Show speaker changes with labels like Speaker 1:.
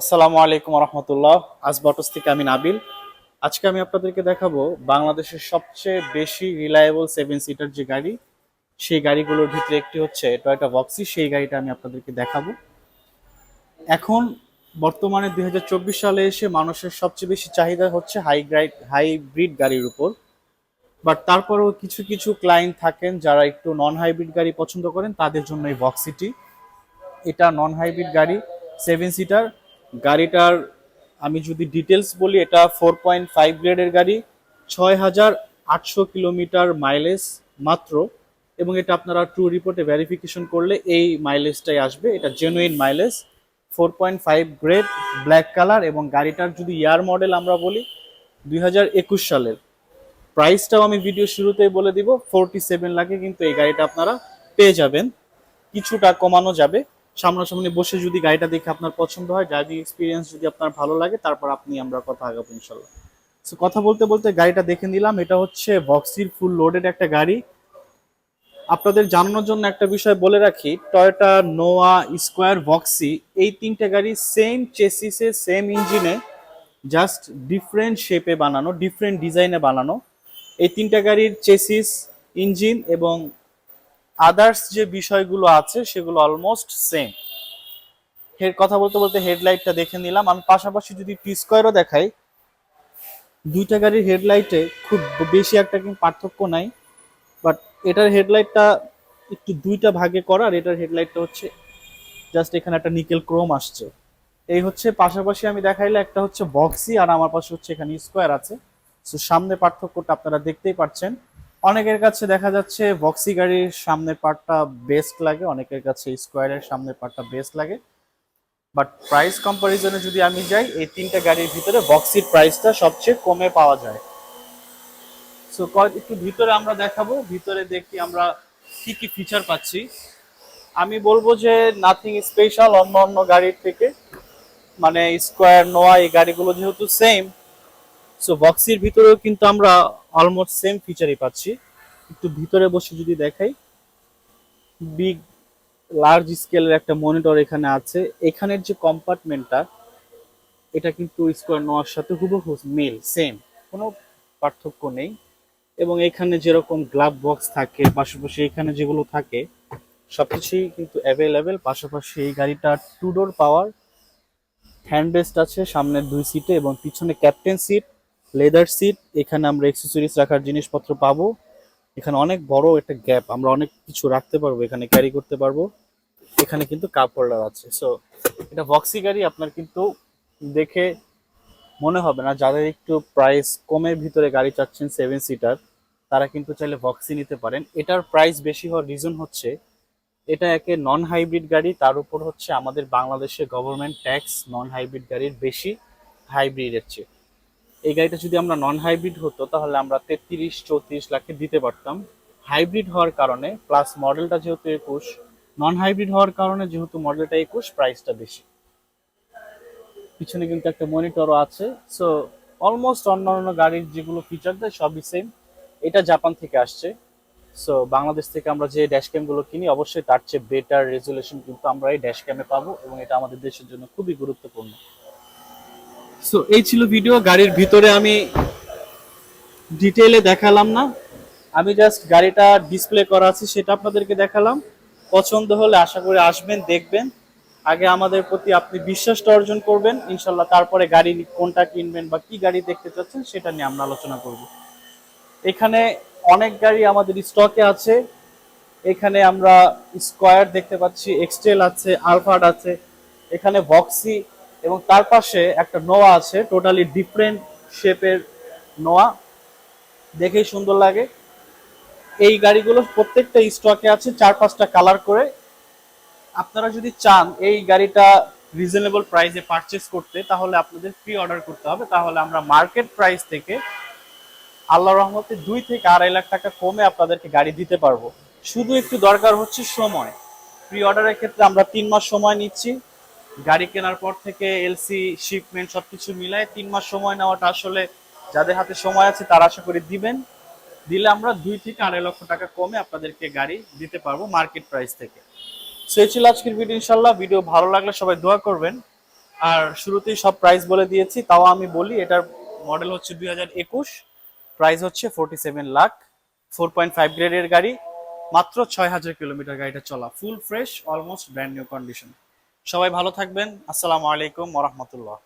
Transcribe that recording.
Speaker 1: আসসালামু আলাইকুম রহমতুল্লাহ। আসবাটস থেকে আমি নাবিল। আজকে আমি আপনাদেরকে দেখাবো বাংলাদেশের সবচেয়ে বেশি রিলায়েবল 7 সিটার যে গাড়ি, সেই গাড়িগুলোর ভিতরে একটি হচ্ছে টয়োটা ভক্সি। সেই গাড়িটা আমি আপনাদেরকে দেখাবো। এখন বর্তমানে 2024 সালে এসে মানুষের সবচেয়ে বেশি চাহিদা হচ্ছে হাইব্রিড গাড়ির উপর। বাট তারপরেও কিছু কিছু ক্লায়েন্ট থাকেন যারা একটু নন হাইব্রিড গাড়ি পছন্দ করেন, তাদের জন্য এই ভক্সিটি। এটা নন হাইব্রিড গাড়ি, 7 সিটার। গাড়িটার আমি যদি ডিটেলস বলি, এটা 4.5 গ্রেডের গাড়ি, 6,800 কিলোমিটার মাইলেজ মাত্র। এবং এটা আপনারা ট্রু রিপোর্টে ভেরিফিকেশন করলে এই মাইলেজটাই আসবে। এটা genuine mileage, 4.5 grade, black colour. এবং গাড়িটার যদি ইয়ার মডেল আমরা বলি, 2021 সালের। প্রাইসটাও আমি ভিডিও শুরুতেই বলে দিব, 47 লাখে কিন্তু এই গাড়িটা আপনারা পেয়ে যাবেন। কিছুটা কমানো যাবে। সামনাসামনি বসে যদি গাড়িটা দেখে আপনার পছন্দ হয়, ড্রাইভিং এক্সপিরিয়েন্স যদি আপনার ভালো লাগে, তারপর আমরা কথা আগাবো ইনশাল্লাহ। সো কথা বলতে বলতে গাড়িটা দেখে নিলাম। এটা হচ্ছে ভক্সির ফুল লোডেড একটা গাড়ি। আপনাদের জানানোর জন্য একটা বিষয় বলে রাখি, টয়োটা নোয়া, স্কোয়ার, ভক্সি, এই তিনটে গাড়ি সেম চেসিসে, সেম ইঞ্জিনে, জাস্ট ডিফারেন্ট শেপে বানানো, ডিফারেন্ট ডিজাইনে বানানো। এই তিনটা গাড়ির চেসিস, ইঞ্জিন এবং আদার্স যে বিষয়গুলো আছে সেগুলো অলমোস্ট সেম। কথা বলতে বলতে হেডলাইটটা দেখে নিলাম। আমি পাশাপাশি যদি টি স্কোয়ারও দেখাই, দুইটা গাড়ির হেডলাইটে খুব বেশি একটা কিন্তু পার্থক্য নাই। বাট এটার হেডলাইটটা একটু দুইটা ভাগে করা, আর এটার হেডলাইটটা হচ্ছে জাস্ট এখানে একটা নিকেল ক্রোম আসছে। এই হচ্ছে পাশাপাশি আমি দেখাইলে, একটা হচ্ছে বক্সি আর আমার পাশে হচ্ছে এখানে স্কোয়ার আছে। সো সামনে পার্থক্যটা আপনারা দেখতেই পাচ্ছেন। অনেকের কাছে দেখা যাচ্ছে বক্সি গাড়ির সামনের পার্টটা বেস্ট লাগে, অনেকের কাছে স্কোয়ারের সামনের পার্টটা বেস্ট লাগে। বাট প্রাইস কম্পারিজনে যদি আমি যাই, এই তিনটা গাড়ির ভিতরে বক্সির প্রাইসটা সবচেয়ে কমে পাওয়া যায়। সো একটু ভিতরে আমরা দেখাবো, ভিতরে দেখি আমরা কি কি ফিচার পাচ্ছি। আমি বলবো যে নাথিং স্পেশাল অন্য অন্য গাড়ির থেকে। মানে স্কোয়ার, নোয়া, এই গাড়িগুলো যেহেতু সেম, সো বক্সির ভিতরেও কিন্তু আমরা অলমোস্ট সেম ফিচারই পাচ্ছি। একটু ভিতরে বসে যদি দেখাই, বিগ লার্জ স্কেলের একটা মনিটর এখানে আছে। এখানের যে কম্পার্টমেন্টটা, এটা কিন্তু স্কোয়ার নোয়ার সাথে হুবহু মিল, সেম, কোনো পার্থক্য নেই। এবং এখানে যেরকম গ্লাভ বক্স থাকে, পাশাপাশি এখানে যেগুলো থাকে সবকিছুই কিন্তু অ্যাভেলেবেল। পাশাপাশি এই গাড়িটা টু ডোর পাওয়ার, হ্যান্ড রেস্ট আছে সামনের 2 সিটে এবং পিছনে ক্যাপ্টেন সিট, লেদার সিট। এখানে আমরা এক্সেসরিজ রাখার জিনিসপত্র পাবো। এখানে অনেক বড় একটা গ্যাপ, আমরা অনেক কিছু রাখতে পারবো, এখানে ক্যারি করতে পারবো। এখানে কিন্তু কাপ হোল্ডার আছে। সো এটা ভক্সি গাড়ি, আপনার কিন্তু দেখে মনে হবে না। যাদের একটু প্রাইস কমের ভিতরে গাড়ি চাচ্ছেন 7 সিটার, তারা কিন্তু চাইলে ভক্সি নিতে পারেন। এটার প্রাইস বেশি হওয়ার রিজন হচ্ছে, এটা একে নন হাইব্রিড গাড়ি, তার উপর হচ্ছে আমাদের বাংলাদেশে গভর্নমেন্ট ট্যাক্স নন হাইব্রিড গাড়ির বেশি হাইব্রিডের চেয়ে। এই গাড়িটা যদি আমরা নন হাইব্রিড হতো, তাহলে আমরা 33-34 লাখে দিতে পারতাম। হাইব্রিড হওয়ার কারণে, প্লাস মডেলটা যেহেতু 21, নন হাইব্রিড হওয়ার কারণে যেহেতু মডেলটা 21, প্রাইসটা বেশি। পিছনে কিন্তু একটা মনিটরও আছে। সো অলমোস্ট অন্যান্য গাড়ির যেগুলো ফিচার দেয় সবই সেম। এটা জাপান থেকে আসছে। সো বাংলাদেশ থেকে আমরা যে ড্যাশ ক্যামগুলো কিনি, অবশ্যই তার চেয়ে বেটার রেজুলেশন কিন্তু আমরা এই ড্যাশ ক্যামে পাবো, এবং এটা আমাদের দেশের জন্য খুবই গুরুত্বপূর্ণ। সো এই ছিল ভিডিও। গাড়ির ভিতরে আমি ডিটেইলে দেখালাম না, আমি জাস্ট গাড়িটা ডিসপ্লে করা আছে সেটা আপনাদেরকে দেখালাম। পছন্দ হলে আশা করি আসবেন, দেখবেন। আগে আমাদের প্রতি আপনি বিশ্বাসটা অর্জন করবেন ইনশাল্লাহ, তারপরে গাড়ি কোনটা কিনবেন বা কি গাড়ি দেখতে চাচ্ছেন সেটা নিয়ে আমরা আলোচনা করব। এখানে অনেক গাড়ি আমাদের স্টকে আছে। এখানে আমরা স্কোয়ার দেখতে পাচ্ছি, এক্সটেল আছে, আলফার্ড আছে, এখানে ভক্সি, এবং তার পাশে একটা নোয়া আছে, টোটালি ডিফারেন্ট শেপের নোয়া, দেখেই সুন্দর লাগে। এই গাড়িগুলো প্রত্যেকটা স্টকে আছে 4-5টা কালার করে। আপনারা যদি চান এই গাড়িটা রিজনেবল প্রাইসে পারচেস করতে, তাহলে আপনাদের প্রি অর্ডার করতে হবে। তাহলে আমরা মার্কেট প্রাইস থেকে আল্লাহর রহমতে 2 থেকে 2.5 লাখ টাকা কমে আপনাদেরকে গাড়ি দিতে পারবো। শুধু একটু দরকার হচ্ছে সময়। প্রি অর্ডারের ক্ষেত্রে আমরা 3 মাস সময় নিচ্ছি। গাড়ি কেনার পর থেকে এলসি, শিপমেন্ট সবকিছু মিলায় 3 মাস সময় নেওয়াটা আসলে যাদের হাতে সময় আছে তারা আশা করি দিবেন। দিলে আমরা 2 থেকে 2.5 লক্ষ টাকা কমে আপনাদেরকে গাড়ি দিতে পারবো মার্কেট প্রাইস থেকে। সো এই ছিল আজকের ভিডিও। ইনশাল্লাহ ভিডিও ভালো লাগলে সবাই দোয়া করবেন। আর শুরুতেই সব প্রাইস বলে দিয়েছি, তাও আমি বলি এটার মডেল হচ্ছে 2021, প্রাইস হচ্ছে 47 লাখ। 4.5 গ্রেডের গাড়ি, মাত্র 6000 কিলোমিটার গাড়িটা চলা, full fresh, almost brand new condition. সবাই ভালো থাকবেন, আসসালামু আলাইকুম ওয়া রাহমাতুল্লাহ।